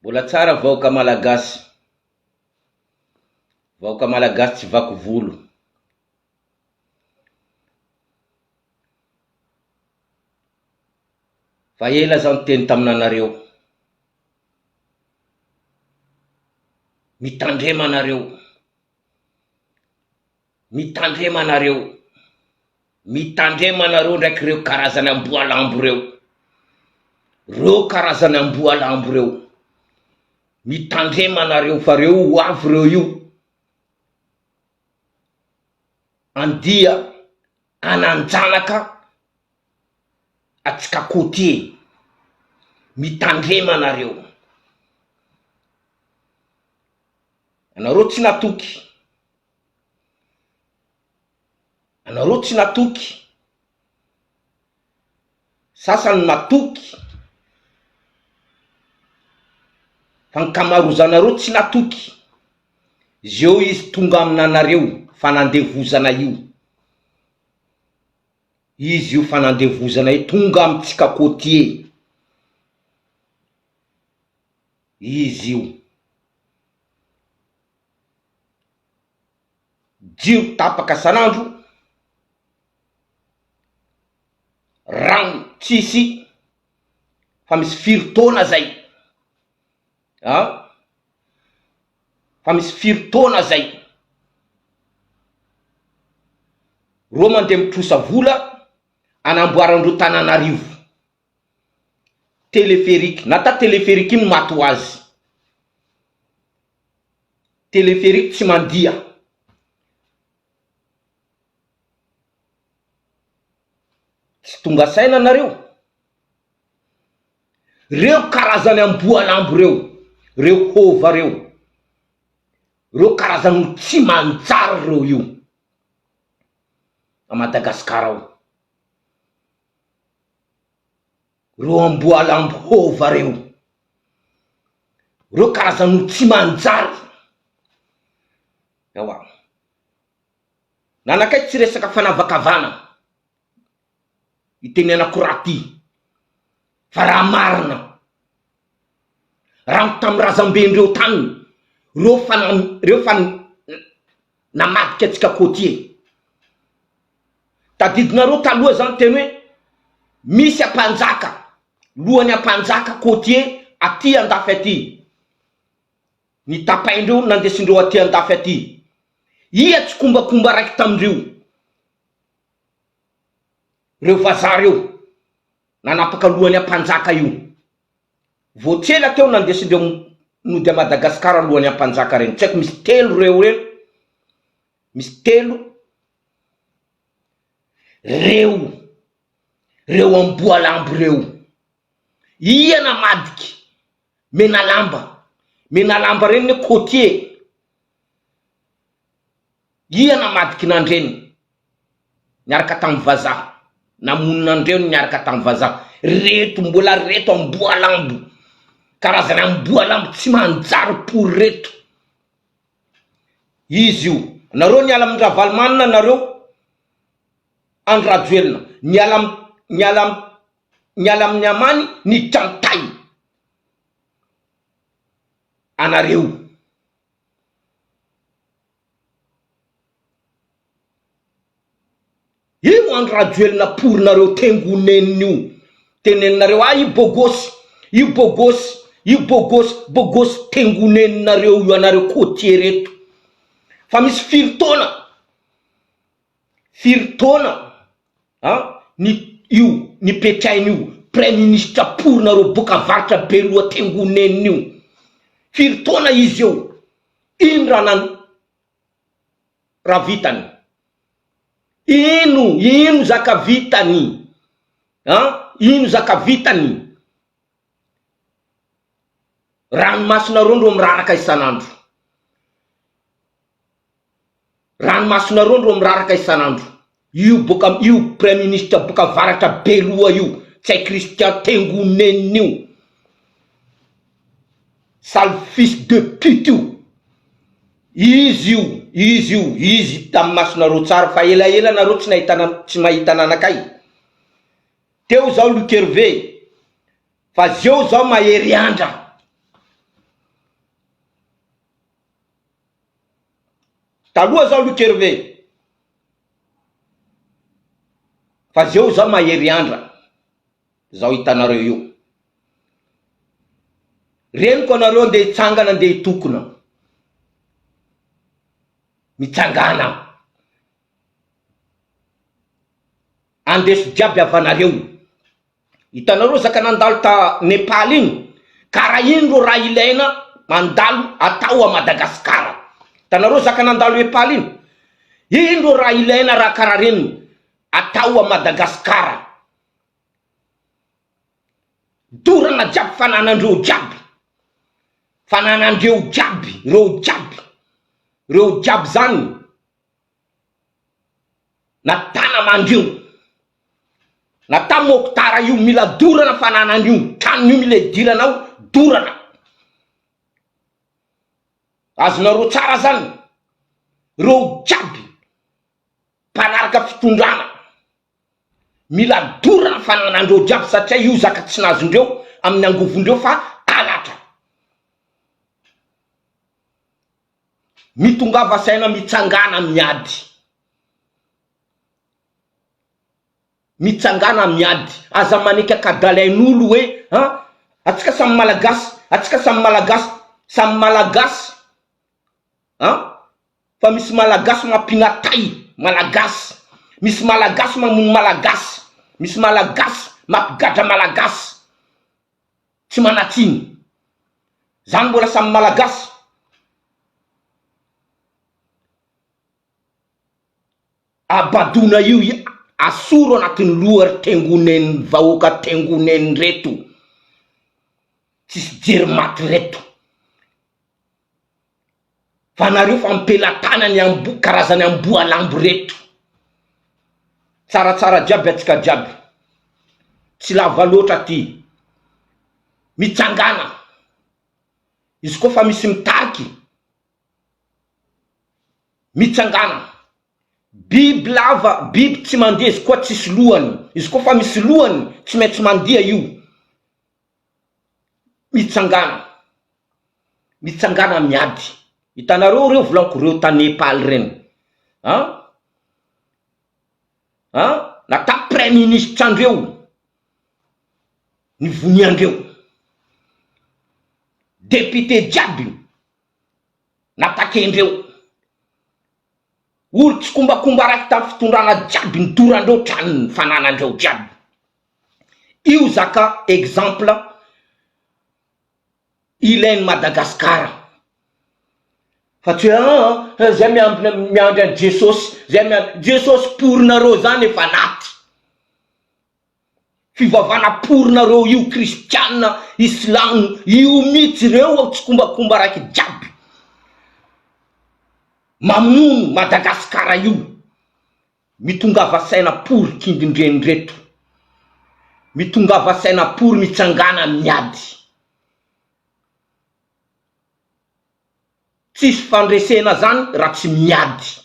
Mbola tsara vahoaka malagasy. Vahoaka malagasy tsy vaky volo. Fa ela zaho niteny taminanareo. Mitandrema anareo. Mitandrema anareo. Mitandrema anareo ndraiky reo karazana amboalambo reo. Reo karazana amboalambo reo. Mitandrema anareo fa reo ho avy reo io. Andia ananjanaka atsika kotie. Mitandrema anareo. Anareo tsy natoky. Anareo tsy natoky. Sasany natoky. Fa nkamarozanareo tsy natoky. Zeo izy tonga aminanareo fanandevozana io. Izy io fanandevozana io tonga amitsika kotie. Izy io. Jiro tapaka sanandro. Rano tsisy. Fa misy firy zay. Fa misy firy zay. Ro mandeha mitrosa vola anamboarandro Tananarivo. Teleferiky. Nata teleferiky ino maty ho azy. Teleferiky tsy mandia. Tsy tonga saina nareo. Reo karazany amboalambo reo. Reo hova reo. Reo karazany tsy manjary reo io. A Madagasikara ao. Reo amboalambo hova reo. Reo karazany tsy manjary. Ewa. Nanakay tsy resaka fanavakavana. Itenenako raha ty. Fa raha marina. Raha tamy razambendreo tany. Reo fan namadika atsika kotie. Tadidinareo taloha zany teny hoe misy ampanjaka. Lohany ampanjaka kotie aty andafy aty. Nitapaindreo nandesindreo aty andafy aty. Ia tsy kombakomba raiky tamindreo. Reo vazaha reo nanapaka lohany ampanjaka io. Voatsela teo nandesindreo nody a Madagasikara lohany ampanjaka reny. Tsy haiko misy 3 reo reny. Misy 3. Reo amboalambo reo. Ia namadiky. Menalamba. Menalamba reny ne kotie. Ia namadiky nandreny. Niaraka tamy vazaha. Namonina niaraka tamy vazaha. Reto mbola reto amboalambo. Karazana amboalambo tsy manjary por reto. Izy io. Nareo niala amin'ny Ravalomanina nareo. Andrajoelina. Niala amin'ny Amany ny Trantay. Anareo. Io andrajoelina por nareo tengonenio. Teneninareo io bogosy. Io bogosy. Io bogosy tengoneninareo io anareo kotie reto. Fa misy firy taona. Ni petrain'io Premier Ministre pour nareo boka varitra beloa tengoneninio. Firy taona izy io. Ino raha vitany. Ino zaka vitany. Ino zaka vitany. Ranomasonareo ndro miraraka isanandro. Ranomasonareo ndro miraraka isanandro. Io Premier Ministre boka varatra beloa io. Tsy Christian tengoneninio. Sale fils de pute io. Izy tamy masonareo tsara fa ela nareo tsy mahita nanakay. Teo zao Luc Hervé. Fa zeo zao mahery andra. taloha zao Luc Hervé fa zeo zao mahery andra zao hitanareo io reniko anareo andeha hitsangana andeha hitokona mitsangana andeso jiaby avanareo hitanareo zaka nandalo ta Nepal iny karaha iny ro raha ilaina mandalo atao a Madagasikara. Hitanareo zaka nandalo Nepal iny ro raha ilaina raha karaha reny atao a Madagasikara. Dorana jiaby fananandreo jiaby, fananandreo jiaby, reo jiaby zany natana mandreo, nata mokotara io mila dorana fananandreo, tranon'io mila idiranao dorana. Azonareo tsara zany reo jiaby mpanaraka fitondrana mila dorana fananandreo jiaby satria io zaka tsy nazondreo amin'ny angovondreo fa alatra. Mitongava saina mitsangana miady, mitsangana miady. Aza manika kadalain'olo hoe atsika samy malagasy, atsika samy malagasy, samy malagasy fa misy malagasy mampinatay malagasy, misy malagasy mamono malagasy, misy malagasy mampigadra malagasy, tsy manatsiny zany mbola samy malagasy. Abadona io asoro anatin'ny lohary tengonen'ny vahoaka tengonen'ny reto, tsisy jery maty reto. Fa nareo fa mipelatanany karazany amboa lambo reto. Tsaratsara jiaby atsika jiaby, tsy lava loatra ty, mitsangana. Izy koa fa misy mitariky mitsangana. Biby lava, biby tsy mandeha izy koa tsisy lohany, izy koa fa misy lohany tsy maintsy mandeha io. Mitsangana, mitsangana miady. Hitanareo reo volaniko reo ta Nepal reny nata premier ministre andreo nivoniandreo, député jiaby natakendreo, olo tsy kombakomba raiky tamin'ny fitondrana jiaby nidorandreo tranony fananandreo jiaby. Io zaka exemple ilain'ny Madagasikara. Fa tsy zay miandry Jesosy, zay miandry Jesosy porinareo zany efa naty. Fivavana porinareo io kristiana, islamo, io mitsy reo tsy kombakomba raiky jiaby mamono Madagasikara io. Mitongava saina pory kindindreny reto, mitongava saina pory mitsangana miady. Tsisy fandresena zany raha tsy miady.